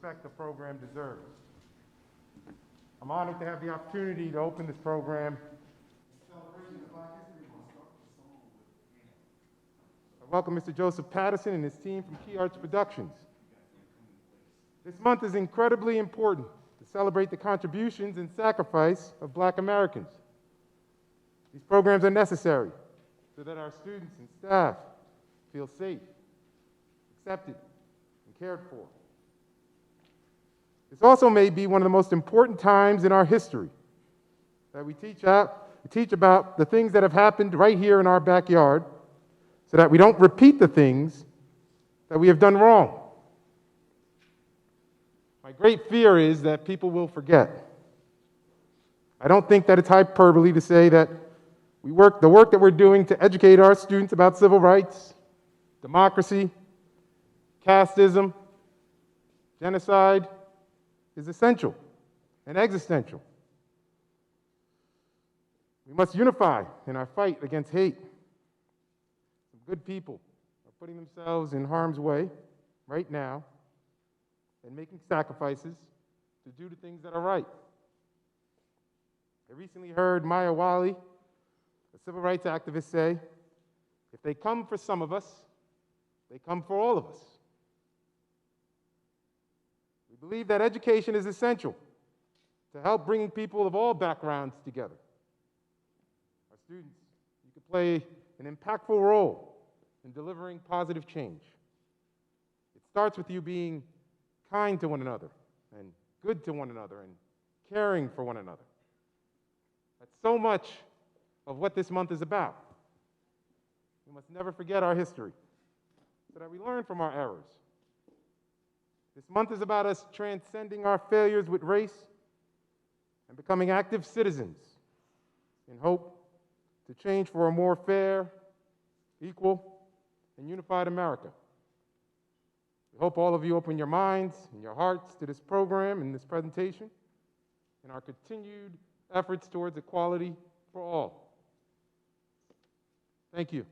respect the program deserves. I'm honored to have the opportunity to open this program in celebration of Black History Month. I welcome Mr. Joseph Patterson and his team from Key Arts Productions. This month is incredibly important to celebrate the contributions and sacrifice of Black Americans. These programs are necessary so that our students and staff feel safe, accepted, and cared for. This also may be one of the most important times in our history that we teach about the things that have happened right here in our backyard so that we don't repeat the things that we have done wrong. My great fear is that people will forget. I don't think that it's hyperbole to say that the work that we're doing to educate our students about civil rights, democracy, casteism, genocide, is essential and existential. We must unify in our fight against hate. Some good people are putting themselves in harm's way right now and making sacrifices to do the things that are right. I recently heard Maya Wali, a civil rights activist, say, if they come for some of us, they come for all of us. We believe that education is essential to help bring people of all backgrounds together. Our students, you can play an impactful role in delivering positive change. It starts with you being kind to one another and good to one another and caring for one another. That's so much of what this month is about. We must never forget our history so that we learn from our errors. This month is about us transcending our failures with race and becoming active citizens in hope to change for a more fair, equal, and unified America. We hope all of you open your minds and your hearts to this program and this presentation and our continued efforts towards equality for all. Thank you.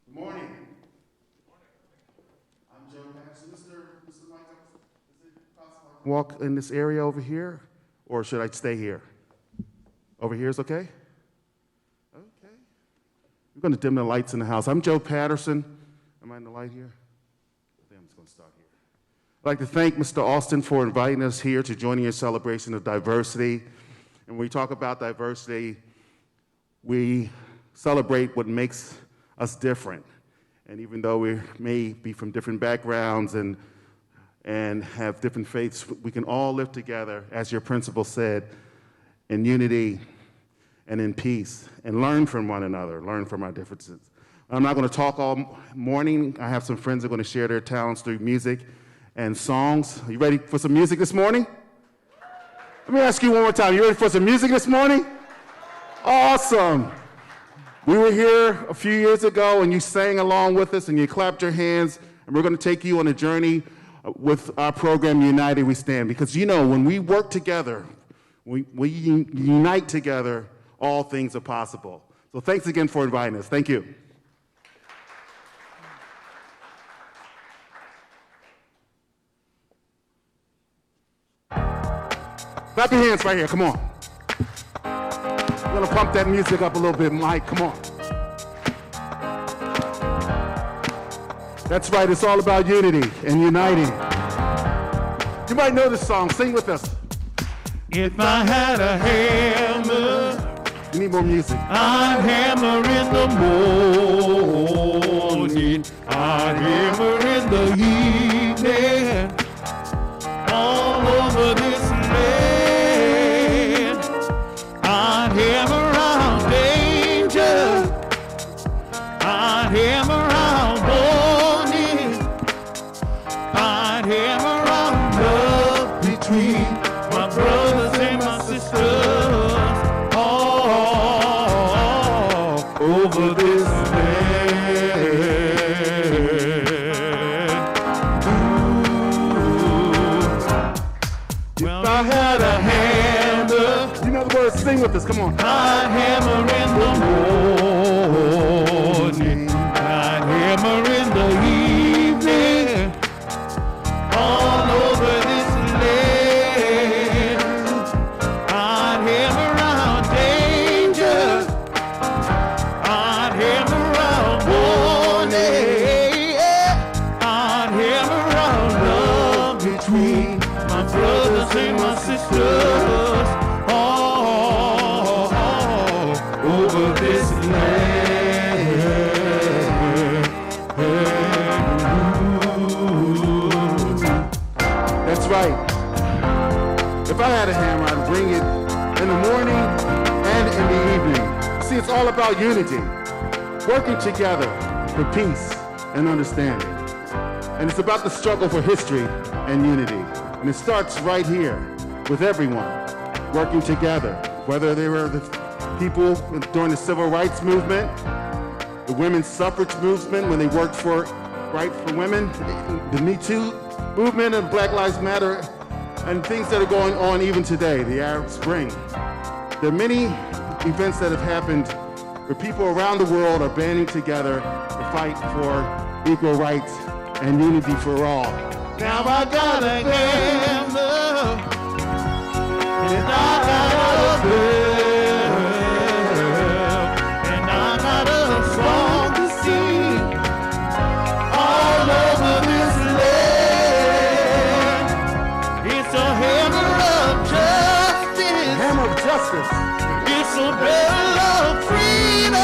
Good morning. I'm Joe Patterson. Mr. White, is it possible I can walk in this area over here, or should I stay here? Over here is okay? Okay. We're going to dim the lights in the house. I'm Joe Patterson. Am I in the light here? I think I'm just going to start here. I'd like to thank Mr. Austin for inviting us here to join in your celebration of diversity. And when we talk about diversity, we celebrate what makes us different. And even though we may be from different backgrounds and have different faiths, we can all live together, as your principal said, in unity and in peace, and learn from one another, learn from our differences. I'm not going to talk all morning. I have some friends that are going to share their talents through music and songs. Are you ready for some music this morning? Let me ask you one more time. You ready for some music this morning? Awesome. We were here a few years ago, and you sang along with us, and you clapped your hands, and we're going to take you on a journey with our program, United We Stand, because you know, when we work together, we unite together, all things are possible. So thanks again for inviting us. Thank you. Clap your hands right here, come on. We're gonna pump that music up a little bit, Mike, come on. That's right, it's all about unity and uniting. You might know this song, sing with us. If I had a hammer, You need more music. I'd hammer in the morning, I'd hammer in the evening, all over this land. I'd hammer out danger, I'd hammer out warning, I'd hammer out love between my brothers and my sisters, all over this land. Justice, come on. God hammer in the morning, God hammer in the evening, all over this land. God hammer out danger, God hammer out warning, God hammer out love between my brothers and my sisters. Over this land. That's right. If I had a hammer, I'd bring it in the morning and in the evening. See, it's all about unity, working together for peace and understanding. And it's about the struggle for history and unity. And it starts right here with everyone working together, whether they were the people during the civil rights movement, the women's suffrage movement when they worked for rights for women, the Me Too movement and Black Lives Matter, and things that are going on even today, the Arab Spring. There are many events that have happened where people around the world are banding together to fight for equal rights and unity for all. Now I got a hammer, and I got a bell, and I got a song to sing all over this land. It's a hammer of justice. Hammer of justice. It's a bell of freedom.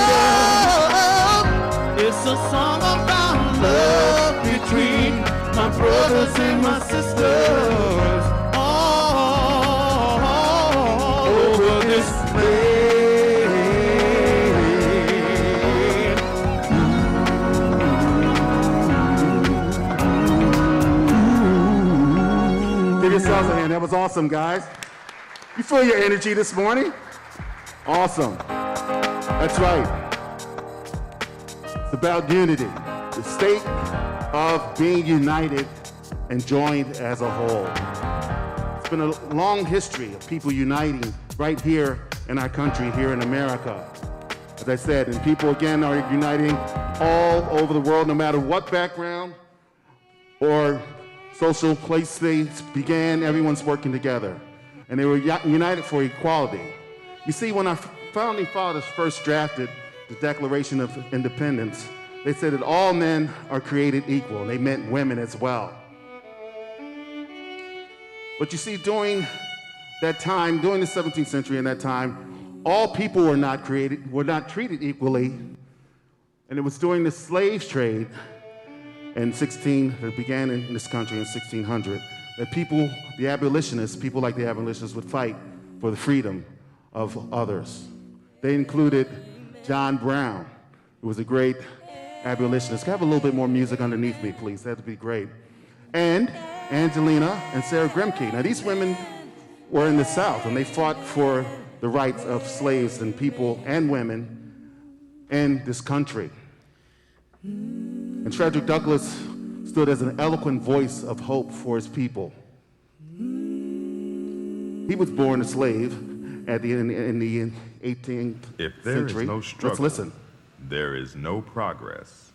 It's a song about love between my brothers and my sisters, all over this land. Give yourselves a hand. That was awesome, guys. You feel your energy this morning? Awesome. That's right. It's about unity. The state of being united and joined as a whole. It's been a long history of people uniting right here in our country, here in America. As I said, and people again are uniting all over the world, no matter what background or social place they began, everyone's working together. And they were united for equality. You see, when our founding fathers first drafted the Declaration of Independence, they said that all men are created equal. They meant women as well. But you see, during that time, during the 17th century and that time, all people were not treated equally. And it was during the slave trade that began in this country in 1600, that people, the abolitionists, people like the abolitionists would fight for the freedom of others. They included John Brown, who was a great abolitionist. Can I have a little bit more music underneath me, please? That'd be great. And Angelina and Sarah Grimke. Now, these women were in the South, and they fought for the rights of slaves and people and women in this country. And Frederick Douglass stood as an eloquent voice of hope for his people. He was born a slave in the 18th If there century. is no struggle, Let's listen. there is no progress.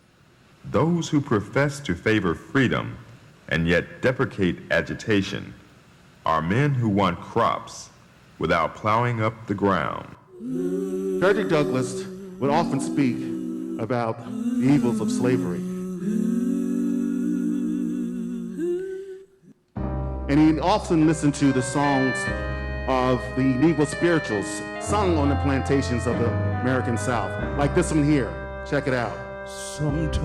Those who profess to favor freedom and yet deprecate agitation are men who want crops without plowing up the ground. Frederick Douglass would often speak about the evils of slavery. And he often listened to the songs of the Negro spirituals sung on the plantations of the American South, like this one here. Check it out. Sometimes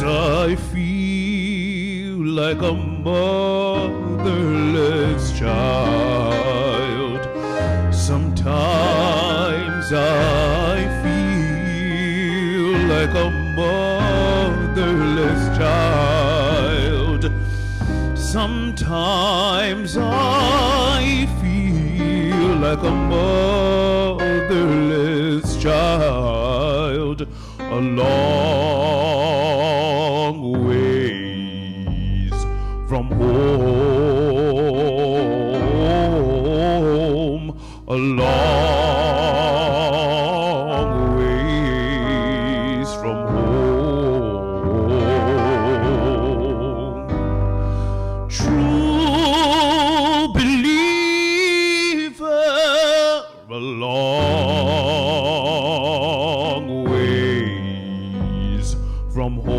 I feel like a motherless child. Sometimes I feel like a motherless child. Sometimes I feel like a motherless child, a long ways from home. from home,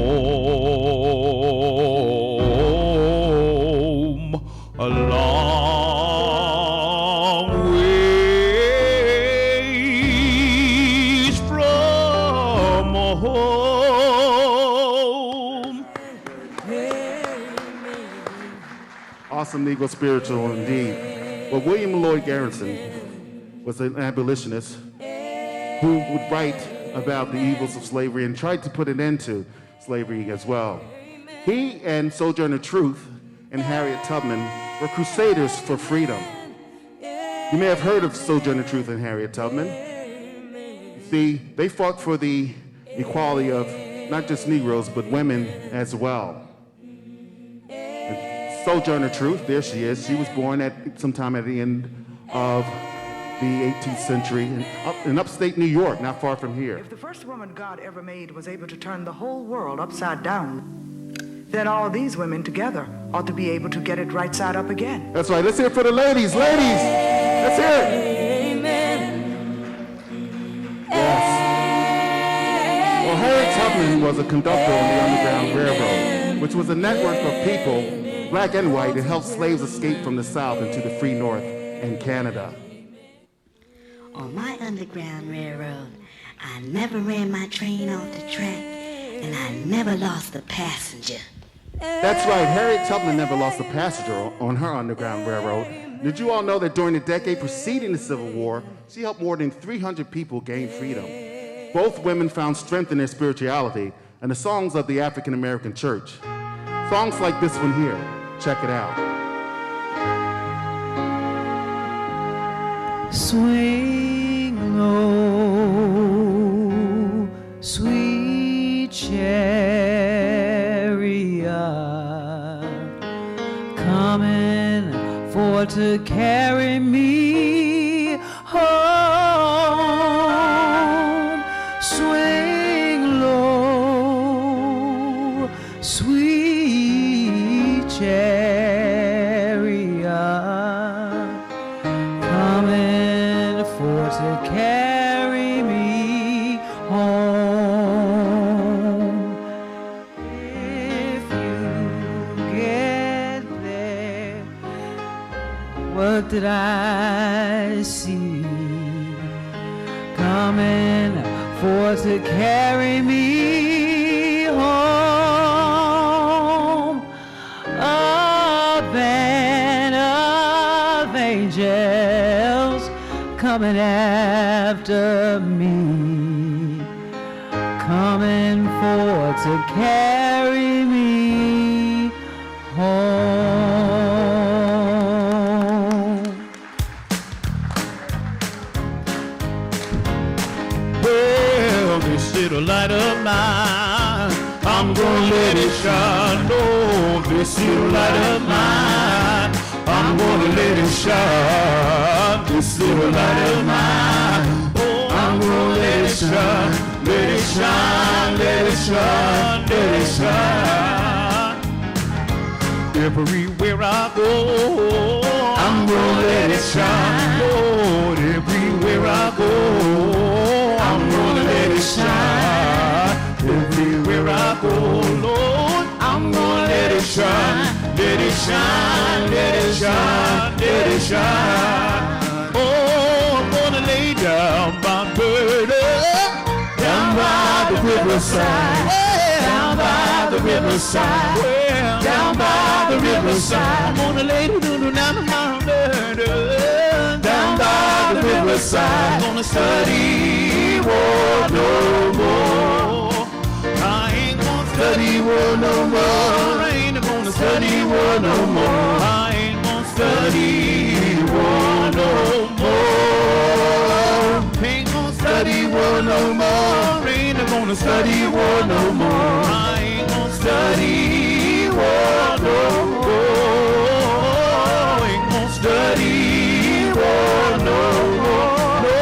a long ways from home. Awesome Negro spiritual indeed. Well, William Lloyd Garrison was an abolitionist who would write about the evils of slavery and tried to put an end to slavery as well. He and Sojourner Truth and Harriet Tubman were crusaders for freedom. You may have heard of Sojourner Truth and Harriet Tubman. You see, they fought for the equality of not just Negroes, but women as well. And Sojourner Truth, there she is. She was born at sometime at the end of the 18th century in upstate New York, not far from here. If the first woman God ever made was able to turn the whole world upside down, then all these women together ought to be able to get it right side up again. That's right. Let's hear it for the ladies. Ladies, let's hear it. Yes. Well, Harriet Tubman was a conductor on the Underground Railroad, which was a network of people, black and white, that helped slaves escape from the South into the free North and Canada. On my Underground Railroad, I never ran my train off the track, and I never lost a passenger. That's right, Harriet Tubman never lost a passenger on her Underground Railroad. Did you all know that during the decade preceding the Civil War, she helped more than 300 people gain freedom? Both women found strength in their spirituality and the songs of the African American church. Songs like this one here, check it out. Swing low, sweet chariot, coming for to carry me home. Swing low, sweet chariot, coming for to carry me home. If you get there, what did I see? Coming for to carry me home. A band of angels coming after me, coming for to carry me home. Well, this little light of mine, I'm gonna let it shine. Oh, this little light of mine, I'm gonna let it shine. This little light of mine, oh, I'm gonna let it shine. Let it shine, let it shine, let it shine. Everywhere I go, I'm gonna let it shine. Lord, everywhere I go, I'm gonna let it shine. Everywhere I go, Lord, I'm gonna let it shine. Let it shine, let it shine, let it shine. Oh, I'm gonna lay down my burden down by the riverside, down by the riverside, down by the riverside. I'm gonna lay it down my burden down by the riverside. I'm gonna study war no more. I ain't gonna study war no more. I ain't gonna study war no more. I ain't gonna study war no more. Ain't gonna study war no more. Ain't gonna study war no more. I ain't gonna study war no more. Ain't gonna study war no more. No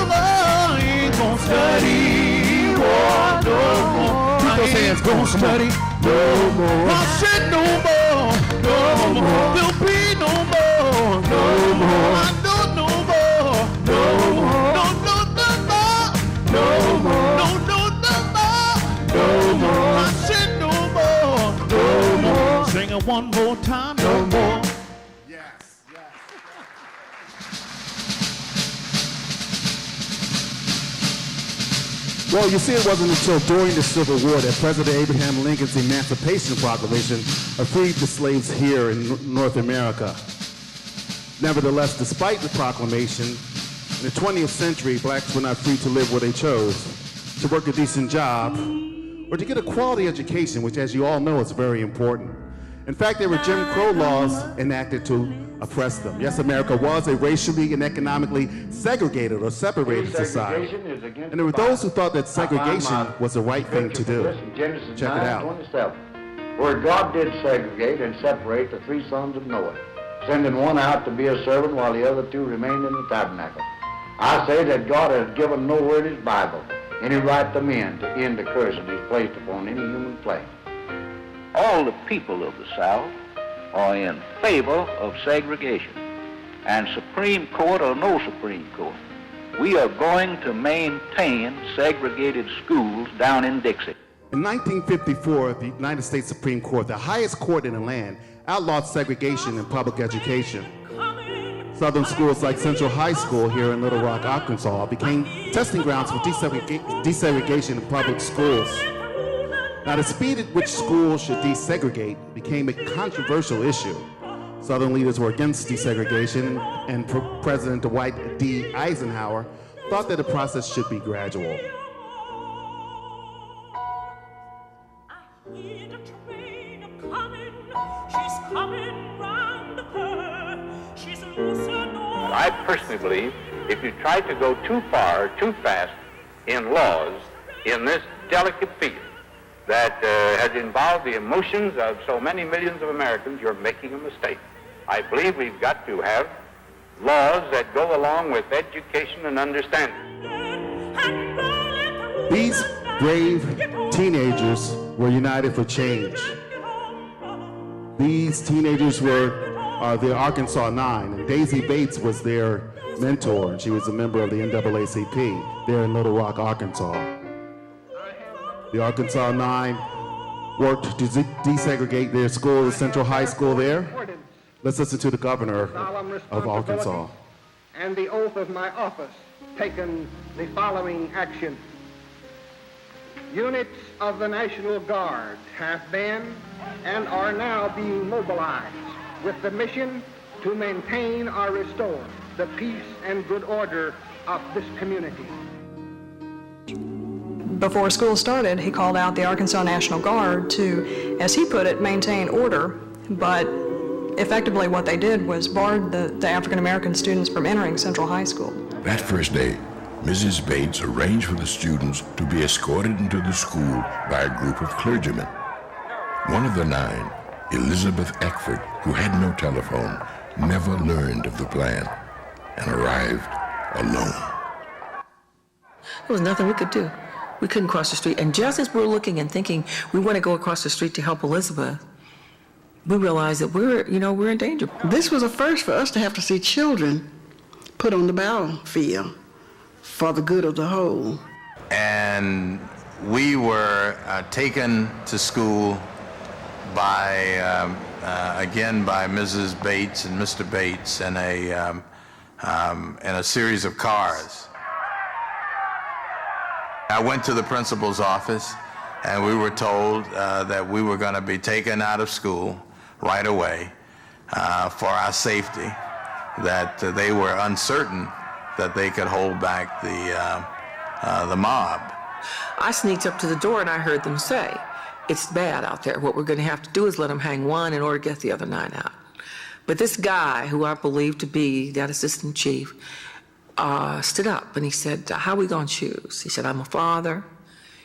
more. Ain't gonna study war no more. Keep those hands going. Study no more. I said no more. No more. There'll be no more. No more. I know no more. No more. No, no, no more. No more. No, no, no more. No more. I it one more time, no more. Yes, yes. Well, you see, it wasn't until during the Civil War that President Abraham Lincoln's Emancipation Proclamation freed the slaves here in North America. Nevertheless, despite the proclamation, in the 20th century, blacks were not free to live where they chose, to work a decent job, or to get a quality education, which, as you all know, is very important. In fact, there were Jim Crow laws enacted to oppress them. Yes, America was a racially and economically segregated or separated society. And there were those who thought that segregation was the right thing to do. Check it out. 27, where God did segregate and separate the three sons of Noah, sending one out to be a servant while the other two remained in the tabernacle. I say that God has given nowhere in his Bible any right to men to end the curse that he's placed upon any human flesh. All the people of the South are in favor of segregation. And Supreme Court or no Supreme Court, we are going to maintain segregated schools down in Dixie. In 1954, the United States Supreme Court, the highest court in the land, outlawed segregation in public education. Southern schools like Central High School here in Little Rock, Arkansas, became testing grounds for desegregation in public schools. Now, the speed at which schools should desegregate became a controversial issue. Southern leaders were against desegregation, and President Dwight D. Eisenhower thought that the process should be gradual. I personally believe if you try to go too far, too fast in laws in this delicate field that has involved the emotions of so many millions of Americans, you're making a mistake. I believe we've got to have laws that go along with education and understanding. These brave teenagers were united for change. These teenagers were the Arkansas Nine, and Daisy Bates was their mentor, and she was a member of the NAACP there in Little Rock, Arkansas. The Arkansas Nine worked to desegregate their school, the Central High School there. Let's listen to the governor of Arkansas. And the oath of my office, taken the following action. Units of the National Guard have been and are now being mobilized with the mission to maintain or restore the peace and good order of this community. Before school started, he called out the Arkansas National Guard to, as he put it, maintain order, but effectively what they did was barred the African-American students from entering Central High School. That first day, Mrs. Bates arranged for the students to be escorted into the school by a group of clergymen. One of the nine, Elizabeth Eckford, who had no telephone, never learned of the plan and arrived alone. There was nothing we could do. We couldn't cross the street. And just as we were looking and thinking we want to go across the street to help Elizabeth, we realized that we're in danger. This was a first for us to have to see children put on the battlefield for the good of the whole. And we were taken to school by, again, by Mrs. Bates and Mr. Bates in a series of cars. I went to the principal's office, and we were told that we were going to be taken out of school right away for our safety, that they were uncertain that they could hold back the mob. I sneaked up to the door and I heard them say, "It's bad out there. What we're going to have to do is let them hang one in order to get the other 9 out." But this guy, who I believe to be that assistant chief, stood up and he said, "How are we going to choose?" He said, "I'm a father."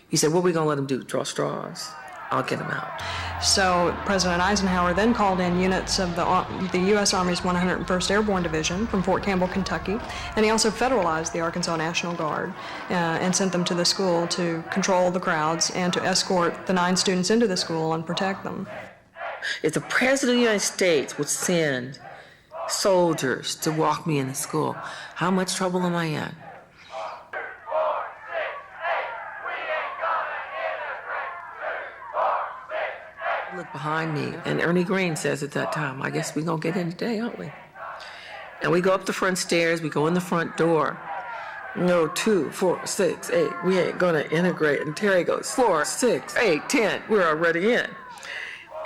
He said, "What are we going to let them do? Draw straws? I'll get them out." So President Eisenhower then called in units of the U.S. Army's 101st Airborne Division from Fort Campbell, Kentucky, and he also federalized the Arkansas National Guard and sent them to the school to control the crowds and to escort the 9 students into the school and protect them. If the President of the United States would send soldiers to walk me into school, how much trouble am I in? Look behind me, and Ernie Green says at that time, I guess we're going to get in today, aren't we? And we go up the front stairs, we go in the front door. No, 2, 4, 6, 8, we ain't going to integrate. And Terry goes, 4, 6, 8, 10, we're already in.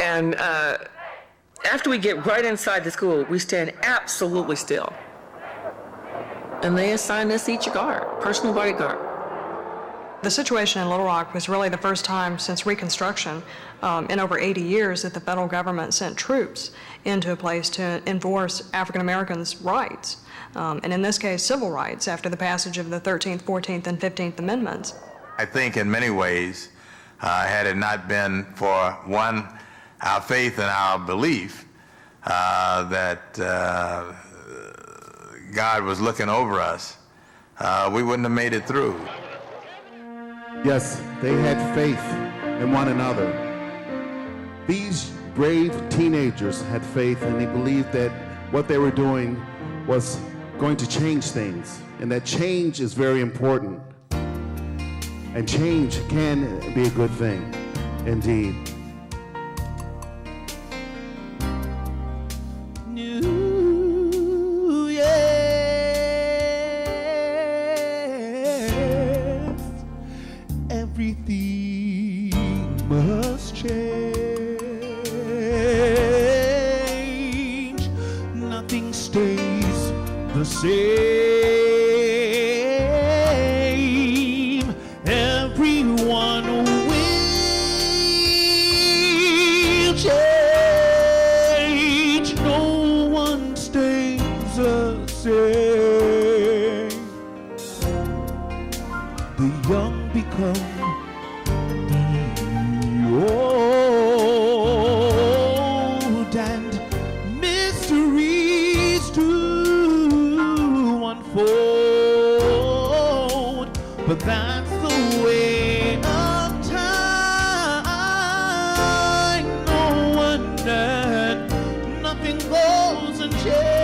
And after we get right inside the school, we stand absolutely still. And they assign us each a guard, personal bodyguard. The situation in Little Rock was really the first time since Reconstruction in over 80 years that the federal government sent troops into a place to enforce African Americans' rights, and in this case, civil rights, after the passage of the 13th, 14th, and 15th Amendments. I think in many ways, had it not been for, one, our faith and our belief that God was looking over us, we wouldn't have made it through. Yes, they had faith in one another. These brave teenagers had faith, and they believed that what they were doing was going to change things, and that change is very important. And change can be a good thing, indeed. Everything must change. Nothing stays the same. Everyone will change. No one stays the same. The young become old, and mysteries do unfold, but that's the way of time. No one and nothing goes unchanged.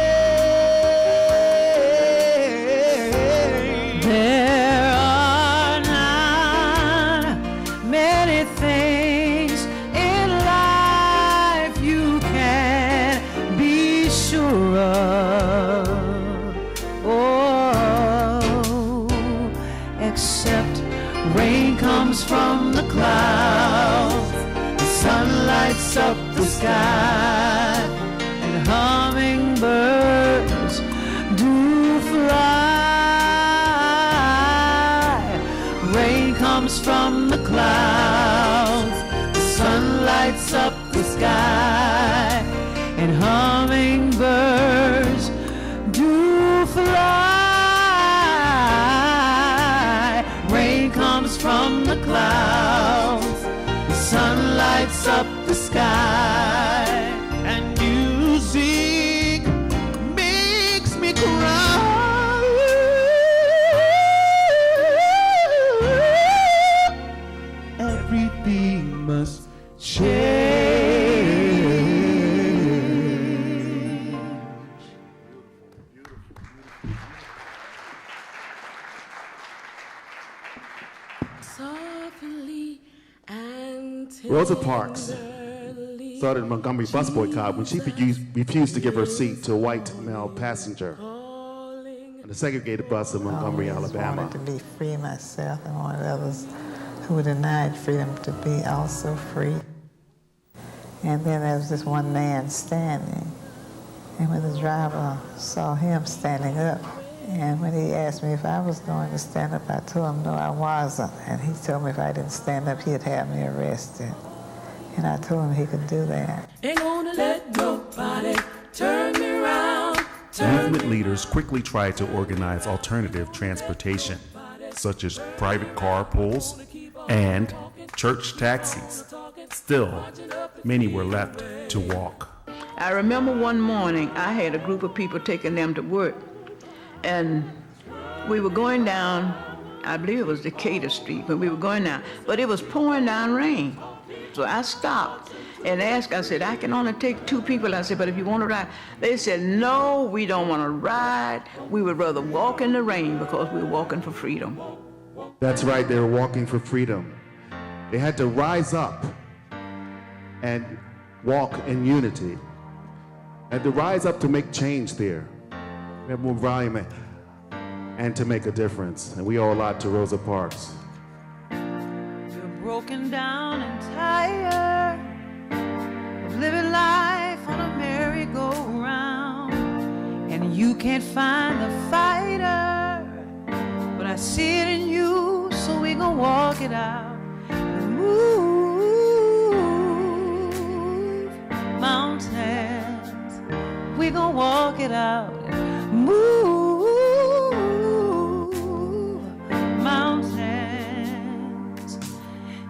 There are not many things in life you can be sure of, oh, except rain comes from the clouds, the sun lights up the sky, and hummingbirds do fly. Rain comes from the clouds, the sun lights up the sky, and hummingbirds do fly. Rain comes from the clouds, the sun lights up the sky, And music makes me cry. Everything must change. softly and Rosa Parks started a Montgomery bus boycott when she refused to give her seat to a white male passenger on the segregated bus in Montgomery, Alabama. I wanted to be free myself and wanted others who were denied freedom to be also free. And then there was this one man standing, and when the driver saw him standing up, and when he asked me if I was going to stand up, I told him no, I wasn't. And he told me if I didn't stand up, he'd have me arrested. And I told him he could do that. ain't gonna let nobody turn me around. Movement leaders quickly tried to organize alternative transportation, such as private carpools and church taxis. Still, many were left to walk. I remember one morning I had a group of people taking them to work, and we were going down, I believe it was Decatur Street, but we were going down, but it was pouring down rain. So I stopped and asked, I said, I can only take 2 people. I said, but if you want to ride, they said, no, we don't want to ride. We would rather walk in the rain because we're walking for freedom. That's right, they were walking for freedom. They had to rise up and walk in unity, and to rise up to make change there. We have more volume and to make a difference. And we owe a lot to Rosa Parks. You're broken down and tired of living life on a merry-go-round, and you can't find the fighter, but I see it in you, so we gon' walk it out and move mountains. We gon' walk it out and move mountains.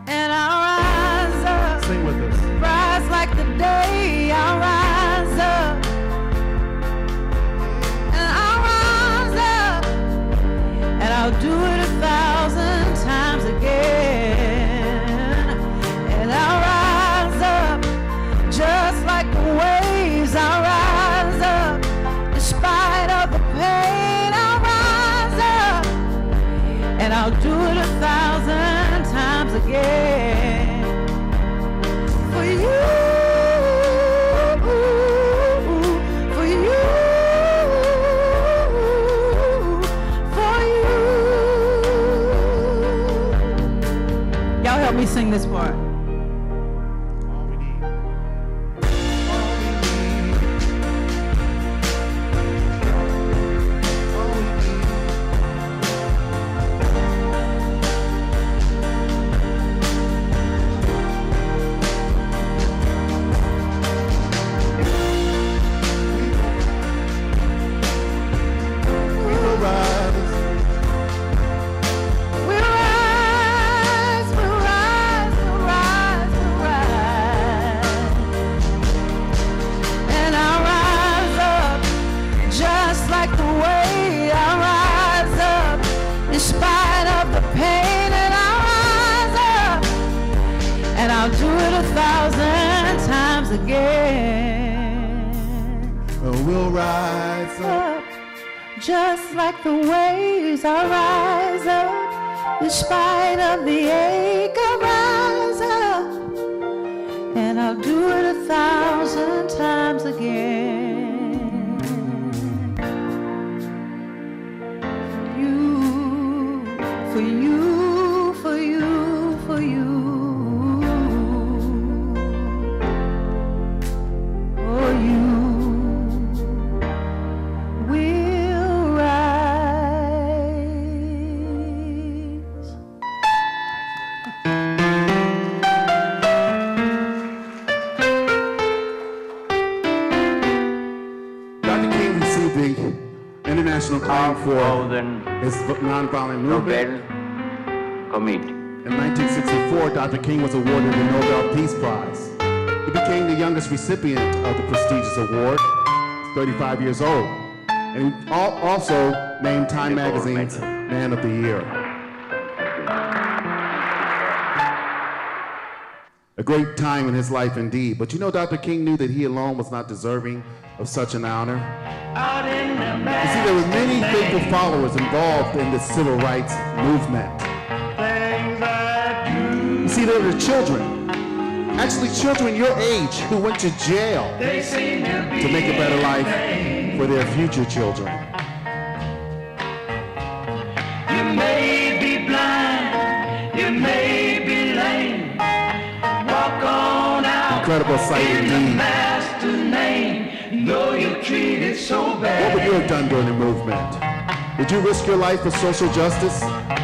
And I'll rise up. Sing with us. Rise like the day. I'll rise up. And I'll rise up. And I'll do it 1,000 times again. And I'll rise up just like the waves. I'll rise up in spite of the pain. I'll rise up. And I'll do it 1,000 times again. For you, for you, for you. Y'all help me sing this part. We'll rise up. Just like the waves, I'll rise up. In spite of the ache, I'll rise up. And I'll do it 1,000 times again. You, for you, for you, for you. For you. International claim for his nonviolent movement. In 1964, Dr. King was awarded the Nobel Peace Prize. He became the youngest recipient of the prestigious award, 35 years old, and he also named Time Magazine's Man of the Year. A great time in his life indeed, but you know Dr. King knew that he alone was not deserving of such an honor. You see, there were many faithful followers involved in the civil rights movement. You see, there were children, actually children your age, who went to jail to make a better life for their future children. You may be blind, you may be lame. Walk on out. Incredible sight indeed. Though you treated so bad. What would you have done during the movement? Did you risk your life for social justice?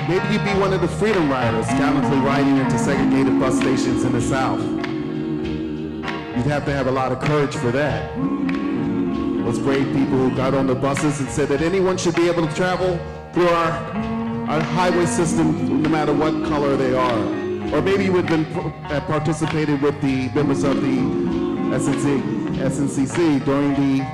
Maybe you'd be one of the freedom riders gallantly riding into segregated bus stations in the South. You'd have to have a lot of courage for that. Those brave people who got on the buses and said that anyone should be able to travel through our highway system no matter what color they are. Or maybe you would have participated with the members of the SNCC during the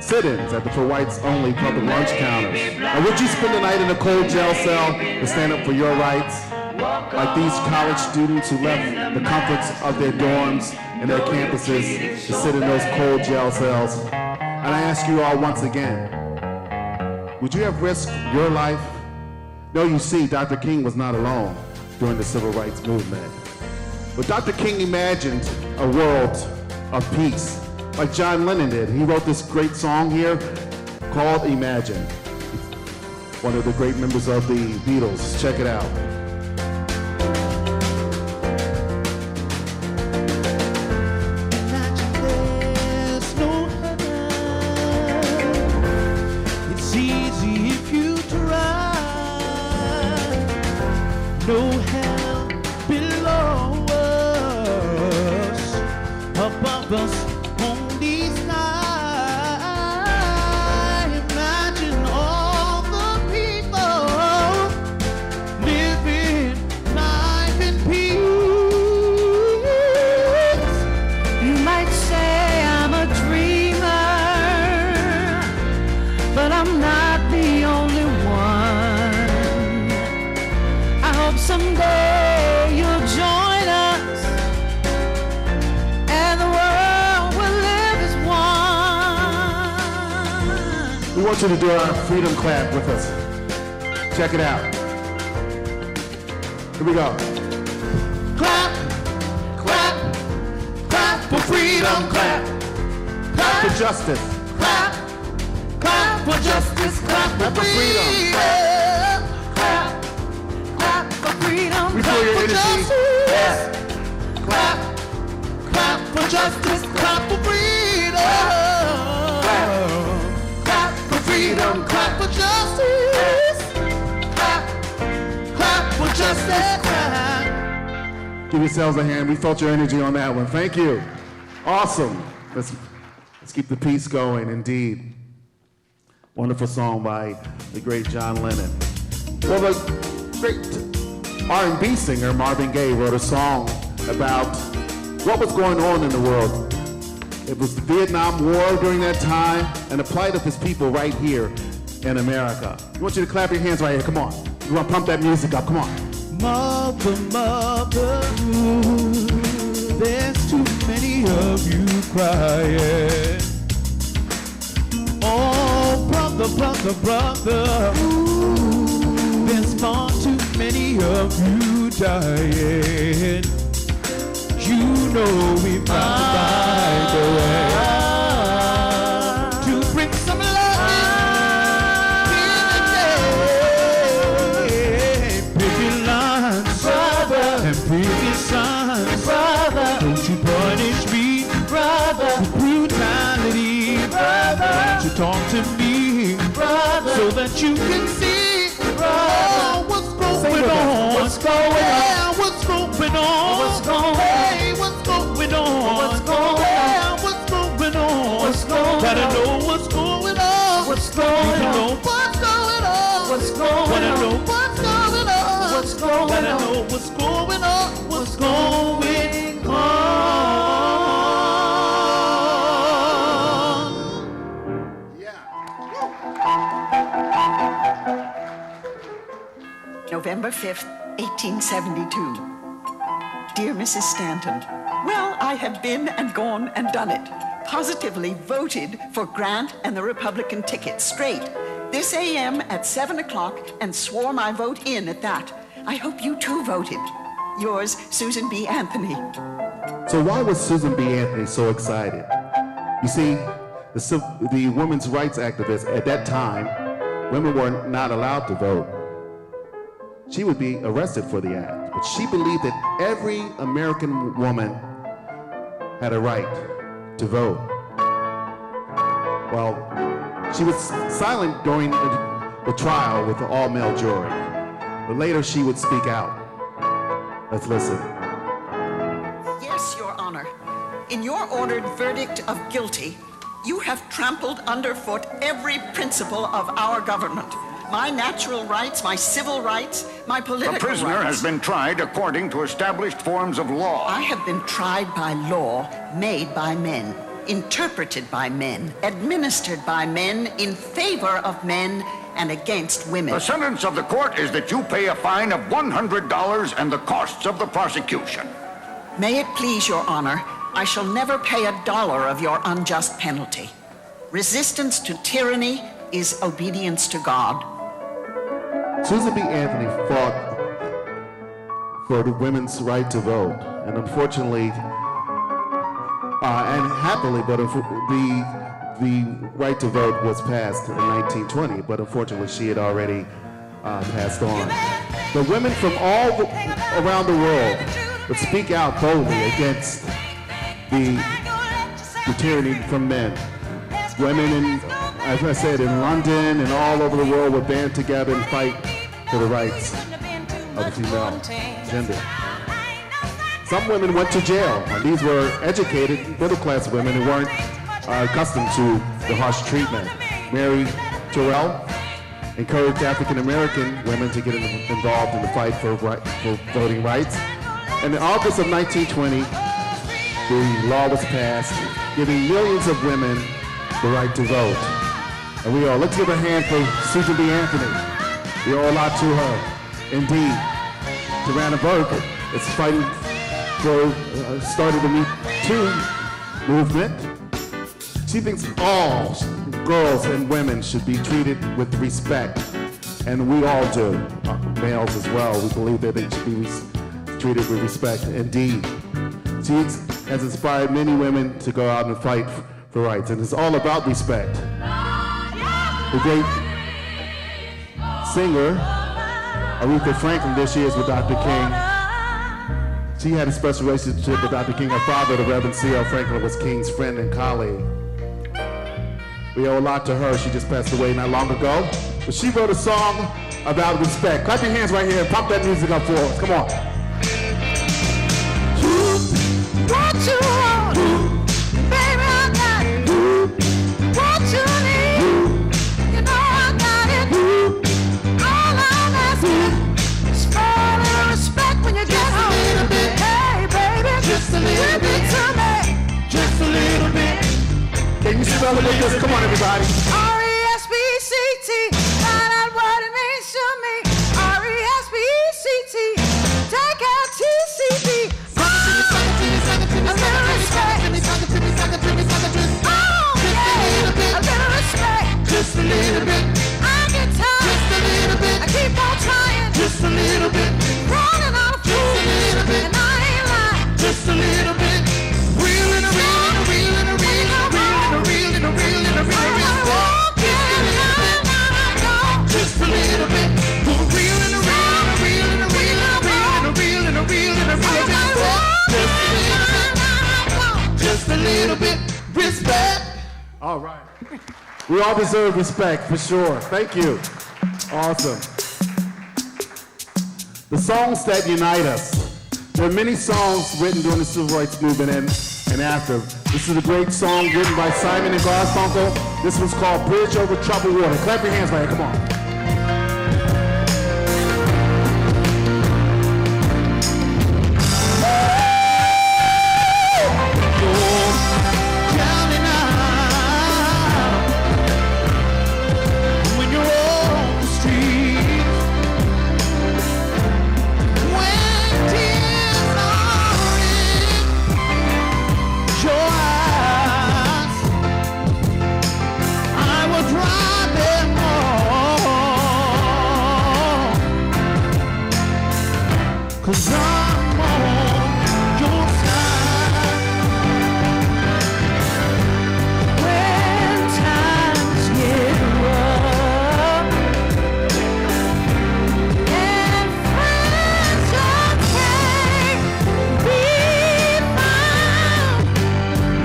sit-ins at the for whites only public lunch counters. Or would you spend the night in a cold jail cell to stand up for your rights? Like these college students who left the comforts of their dorms and their campuses to sit in those cold jail cells. And I ask you all once again, would you have risked your life? No, you see, Dr. King was not alone during the civil rights movement. But Dr. King imagined a world of peace, like John Lennon did. He wrote this great song here called Imagine. One of the great members of the Beatles. Check it out. There's no heaven. It's easy if you try. No hell below us, above us, only sky. Imagine all the people living life in peace. You might say I'm a dreamer, but I'm not the only one. I hope someday you'll join us, and the world will live as one. We want you to do our freedom clap with us. Check it out. Here we go. Clap, clap, clap for freedom, clap, clap For justice. clap, clap for justice, clap for freedom, clap, clap for freedom, We clap feel your for energy. justice, clap, clap for justice, clap for freedom, clap for freedom, clap for justice, clap, clap for justice, clap. Give yourselves a hand. We felt your energy on that one. Thank you. Awesome. Let's keep the peace going, indeed. Wonderful song by the great John Lennon. Well, the great R&B singer Marvin Gaye wrote a song about what was going on in the world. It was the Vietnam War during that time and the plight of his people right here in America. We want you to clap your hands right here. Come on. We want to pump that music up. Come on. Mother, mother, ooh, there's too many of you crying. Oh, brother, brother, brother, ooh, there's far too many of you dying. You know we've got to find a way to bring some love and pretty sons, brother, don't you punish me, brother, with brutality, brother, don't you talk to me, brother, so that you can see, brother, what's going on, what's going on, what's going on, what's going on, hey, what's going on, what's going on, what's going on, what's going on, gotta know what's going on, what's going on, what's going on, what's going on, wanna know what's going on, what's going on, gotta know what's going on, what's going on. November 5th, 1872. Dear Mrs. Stanton, well, I have been and gone and done it. Positively voted for Grant and the Republican ticket straight this AM at 7 o'clock and swore my vote in at that. I hope you too voted. Yours, Susan B. Anthony. So why was Susan B. Anthony so excited? You see, the women's rights activists at that time, women were not allowed to vote. She would be arrested for the act, but she believed that every American woman had a right to vote. Well, she was silent during the trial with the all-male jury, but later she would speak out. Let's listen. Yes, Your Honor. In your ordered verdict of guilty, you have trampled underfoot every principle of our government. My natural rights, my civil rights, my political rights. The prisoner has been tried according to established forms of law. I have been tried by law made by men, interpreted by men, administered by men, in favor of men, and against women. The sentence of the court is that you pay a fine of $100 and the costs of the prosecution. May it please Your Honor, I shall never pay $1 of your unjust penalty. Resistance to tyranny is obedience to God. Susan B. Anthony for the women's right to vote. And unfortunately, and happily, but the right to vote was passed in 1920, but unfortunately she had already passed on. But women from all around the world would speak out boldly against the tyranny from men. Women, as I said, in London and all over the world would band together and fight for the rights of the female gender. Some women went to jail, and these were educated, middle-class women who weren't accustomed to the harsh treatment. Mary Terrell encouraged African-American women to get involved in the fight for voting rights. And in August of 1920, the law was passed, giving millions of women the right to vote. And we all, let's give a hand for Susan B. Anthony. We owe a lot to her. Indeed, Tarana Burke is fighting for, started the Me Too movement. She thinks all girls and women should be treated with respect. And we all do, males as well. We believe that they should be treated with respect. Indeed, she has inspired many women to go out and fight for rights. And it's all about respect. The great singer, Aretha Franklin, there she is with Dr. King. She had a special relationship with Dr. King. Her father, the Reverend C.L. Franklin, was King's friend and colleague. We owe a lot to her. She just passed away not long ago. But she wrote a song about respect. Clap your hands right here and pump that music up for us. Come on. What you want, baby, I got it. What you need, you know I got it. All I'm asking is for a little respect when you get home. Hey, baby, just a little bit to me. Just a little bit. Can you spell it with this? Come on, everybody. R-E-S-P-E-C-T. Find out what it means to me. R-E-S-P-E-C-T. Take out T-C-B. A little respect. Oh, yeah. A little respect. Just a little bit. I get tired. Just a little bit. I keep on trying. Just a little bit. Running out of food. Just a little bit. And I ain't lying. Just a little bit. Reeling, a reeling, a reeling, a reeling, a reeling, a reeling, a reeling, a reeling, a just a little bit. Reeling, a reeling, a reeling, a reeling, a reeling, a reeling, a reeling, just a little bit. Respect. All right. We all deserve respect, for sure. Thank you. Awesome. The songs that unite us. There are many songs written during the Civil Rights Movement and after. This is a great song written by Simon and Garfunkel. This one's called Bridge Over Troubled Water. Clap your hands right here. Come on. Cause I'm on your side. When times get rough and friends just can't be found,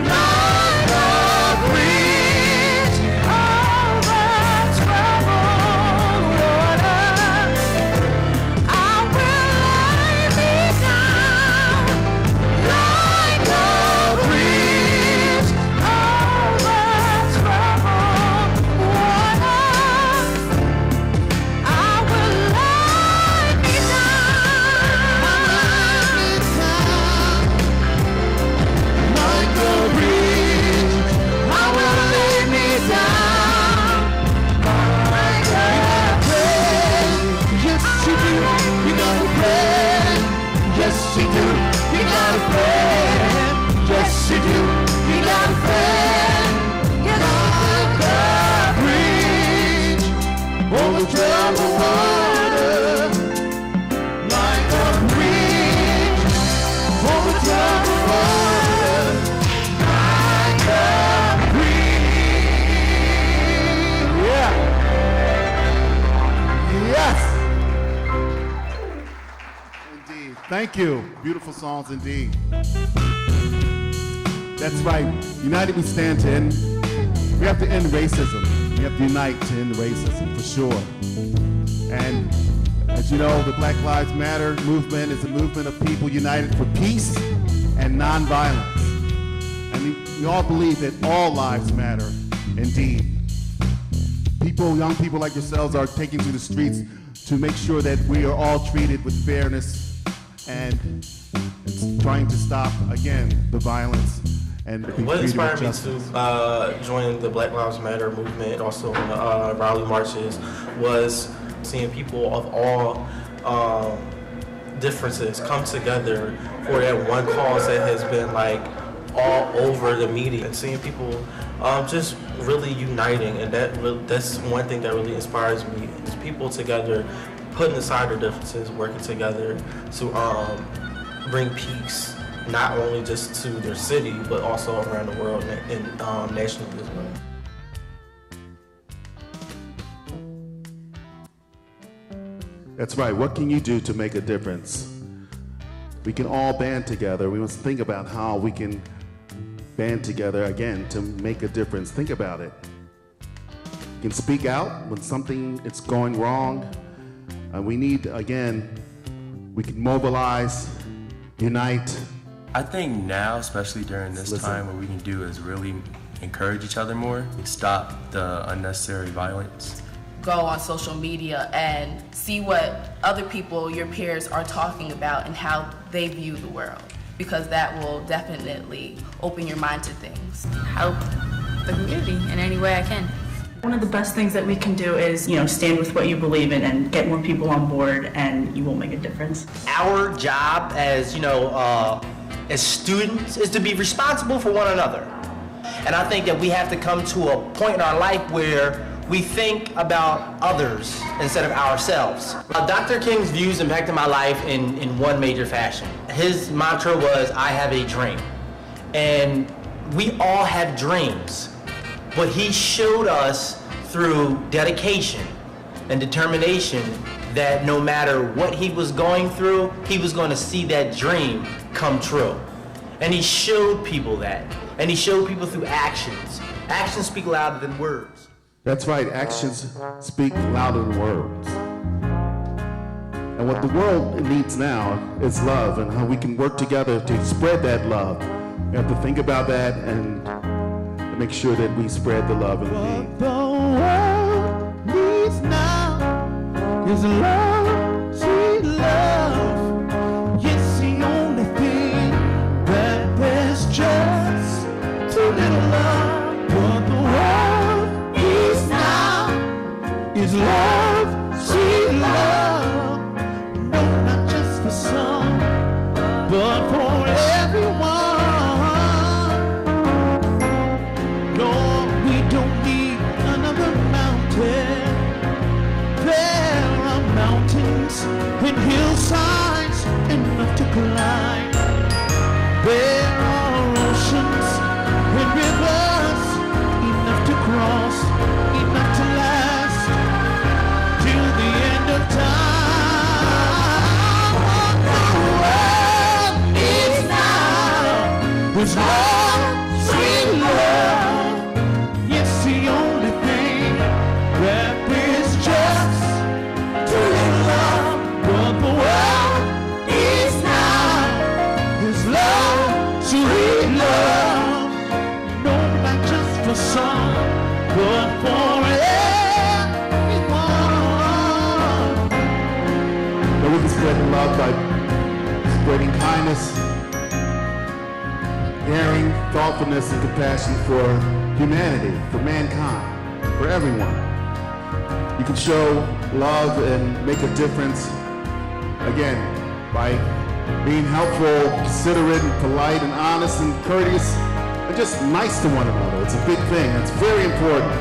like a bridge over troubled water, I will lay me down like a bridge over troubled water. I will lay me down like a bridge. I will lay me down like a bridge. Yes, you do. You gotta pray. Yes, you do. You gotta pray. Yes, you do. You gotta pray. Like a bridge over troubled water. Like a bridge. Thank you. Beautiful songs indeed. That's right. United we stand to end. We have to end racism. We have to unite to end racism, for sure. And as you know, the Black Lives Matter movement is a movement of people united for peace and nonviolence. And we all believe that all lives matter, indeed. People, young people like yourselves, are taking to the streets to make sure that we are all treated with fairness and trying to stop, again, the violence and be What treated with inspired me justice. to join the Black Lives Matter movement, also in the Raleigh marches, was seeing people of all differences come together for that one cause that has been like all over the media, and seeing people just really uniting, and that's one thing that really inspires me, is people together, putting aside their differences, working together to bring peace, not only just to their city, but also around the world and nationally as well. That's right. What can you do to make a difference? We can all band together. We must think about how we can band together again to make a difference. Think about it. You can speak out when something is going wrong. We need, again, we can mobilize, unite. I think now, especially during this time, what we can do is really encourage each other more, stop the unnecessary violence. Go on social media and see what other people, your peers, are talking about and how they view the world, because that will definitely open your mind to things. Help the community in any way I can. One of the best things that we can do is, stand with what you believe in and get more people on board, and you will make a difference. Our job as, as students is to be responsible for one another. And I think that we have to come to a point in our life where we think about others instead of ourselves. Dr. King's views impacted my life in one major fashion. His mantra was, I have a dream. And we all have dreams, but he showed us through dedication and determination that no matter what he was going through, he was going to see that dream come true. And he showed people that. And he showed people through actions. Actions speak louder than words. That's right, actions speak louder than words. And what the world needs now is love, and how we can work together to spread that love. We have to think about that and make sure that we spread the love indeed. The world needs now is love, sweet love. It's the only thing that there's just too little love. What the world needs now is love, sweet love. No, not just for some, but for everyone. And hillsides enough to climb. There are oceans and rivers enough to cross, enough to last till the end of time. What the world needs now is love, sweet love. It's the only thing that is just too little love. What the world needs now is love, sweet love. No, not just for some, but for everyone. That we can spread the love by spreading kindness, caring, thoughtfulness, and compassion for humanity, for mankind, for everyone. You can show love and make a difference, again, by being helpful, considerate, and polite, and honest, and courteous, and just nice to one another. It's a big thing. It's very important.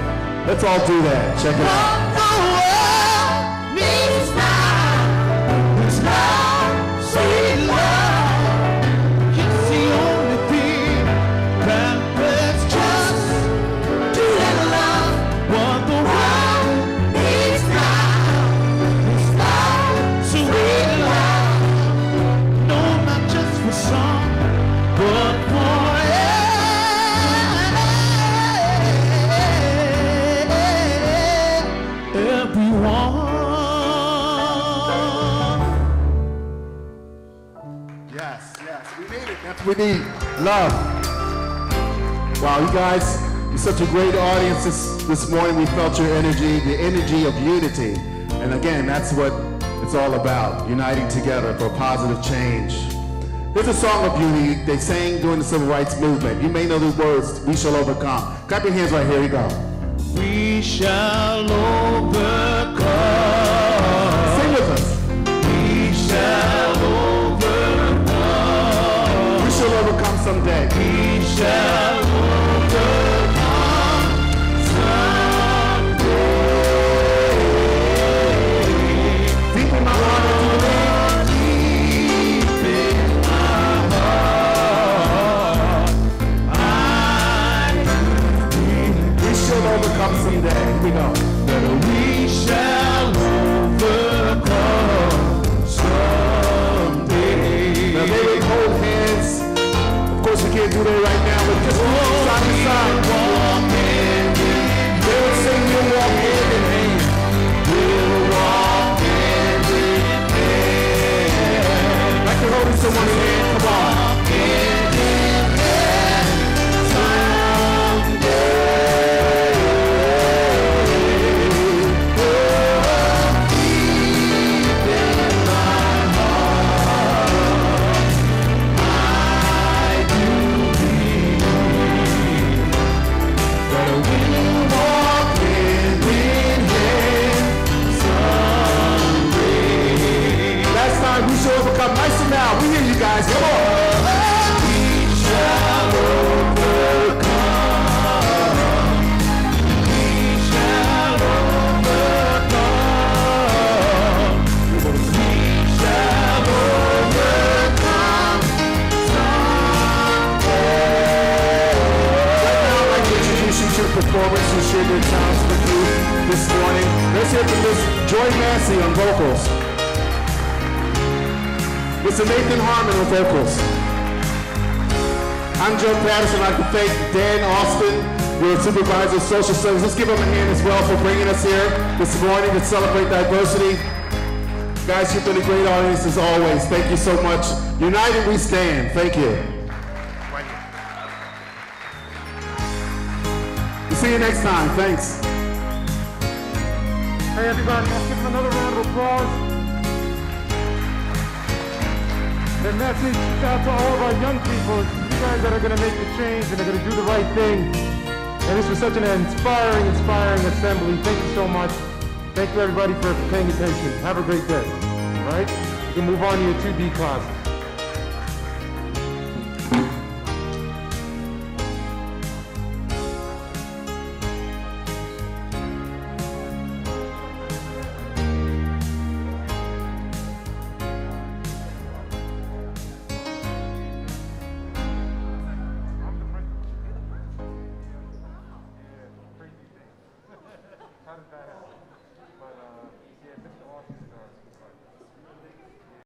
Let's all do that. Check it out. The world needs now is love, sweet love. It's the only thing that there's just too little love. What the world needs now is love, sweet love. We need love. Wow, you guys, you're such a great audience this morning. We felt your energy, the energy of unity. And again, that's what it's all about, uniting together for positive change. Here's a song of unity they sang during the Civil Rights Movement. You may know the words, We Shall Overcome. Clap your hands right here, we go. We shall overcome. Sing with us. We shall overcome. We shall overcome someday. We shall overcome someday. Deep in my heart, I do believe. Overcome someday. Here we go. That we shall overcome someday. Now they would hold hands. Of course, we can't do that right now, but just side to side. They would say we'll walk hand in hand. We'll walk hand in hand. Like you're holding someone's hand. Come on. Hand in hand someday. We shall overcome. Nice and loud. We hear you guys. Come on. We shall overcome. We shall overcome. We shall overcome someday. Right now, I'd like to introduce you to the performers who shared their talents with you this morning. Let's hear from Miss Joy Massey on vocals. Mr. Nathan Harmon on vocals. I'm Joe Patterson. I'd like to thank Dan Austin, your supervisor of social service. Let's give him a hand as well for bringing us here this morning to celebrate diversity. Guys, you've been a great audience as always. Thank you so much. United we stand. Thank you. We'll see you next time. Thanks. Hey everybody, let's give them another round of applause. The message out to all of our young people, you guys that are going to make the change and are going to do the right thing. And this was such an inspiring assembly. Thank you so much. Thank you everybody for paying attention. Have a great day. All right? You can move on to your 2B classes. How did that happen?